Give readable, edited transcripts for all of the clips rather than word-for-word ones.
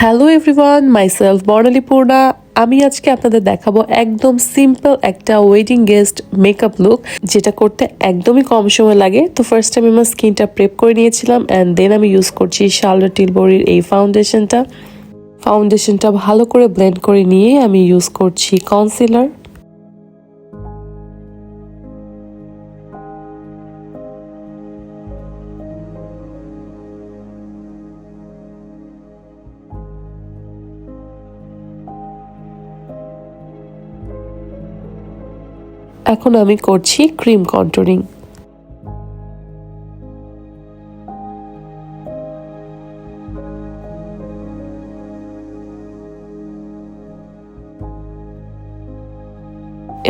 Hello everyone, myself বর্ণালী পূর্ণা। আমি আজকে আপনাদের দেখাবো একদম সিম্পল একটা ওয়েডিং গেস্ট মেকআপ লুক, যেটা করতে একদমই কম সময় লাগে। তো ফার্স্ট আমি আমার স্কিনটা প্রেপ করে নিয়েছিলাম অ্যান্ড দেন আমি ইউজ করছি শার্লট টিলবরির এই ফাউন্ডেশনটা ভালো করে ব্লেন্ড করে নিয়ে আমি ইউজ করছি কনসিলার। এখন আমি করছি ক্রিম কন্টুরিং।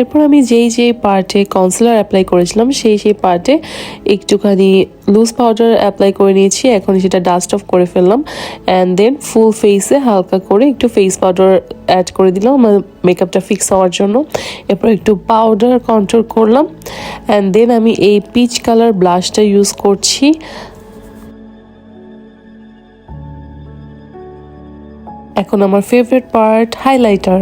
এরপর আমি যেই পার্টে কনসিলার অ্যাপ্লাই করেছিলাম সেই পার্টে একটুখানি লুজ পাউডার অ্যাপ্লাই করে নিয়েছি। এখন সেটা ডাস্ট অফ করে ফেললাম অ্যান্ড দেন ফুল ফেসে হালকা করে একটু ফেস পাউডার অ্যাড করে দিলাম আমার মেকআপটা ফিক্স হওয়ার জন্য। এরপর একটু পাউডার কন্ট্রোল করলাম অ্যান্ড দেন আমি এই পিচ কালার ব্লাশটা ইউজ করছি। এখন আমার ফেভারিট পার্ট হাইলাইটার।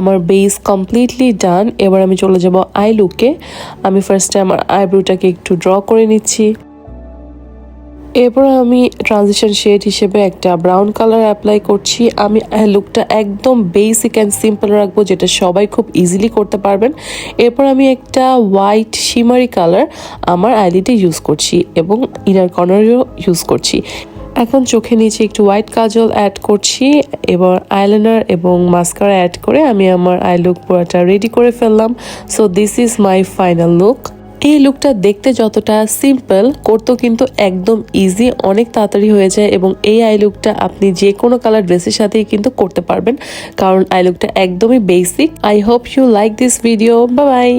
আমার বেস কমপ্লিটলি ডান। এবার আমি চলে যাব আই লুকে। আমি ফার্স্টে আমার আইব্রোটাকে একটু ড্র করে নিচ্ছি। এরপর আমি ট্রানজিশন শেড হিসেবে একটা ব্রাউন কালার অ্যাপ্লাই করছি। আমি আই লুকটা একদম বেসিক অ্যান্ড সিম্পল রাখবো, যেটা সবাই খুব ইজিলি করতে পারবেন। এরপর আমি একটা হোয়াইট শিমারি কালার আমার আইলিডে ইউজ করছি এবং ইনার কর্নারেও ইউজ করছি। এখন চোখে নিচে একটু হোয়াইট কাজল অ্যাড করছি। এবার আইলাইনার এবং মাস্কারা অ্যাড করে আমি আমার আই লুক পুরোটা রেডি করে ফেললাম। So this is my final look. এই লুকটা দেখতে যতটা সিম্পল, করতেও কিন্তু একদম ইজি, অনেক তাড়াতাড়ি হয়ে যায় এবং এই আই লুকটা আপনি যে কোনো কালার ড্রেসের সাথেই কিন্তু করতে পারবেন, কারণ আই লুকটা একদমই basic. I hope you like this video. Bye by.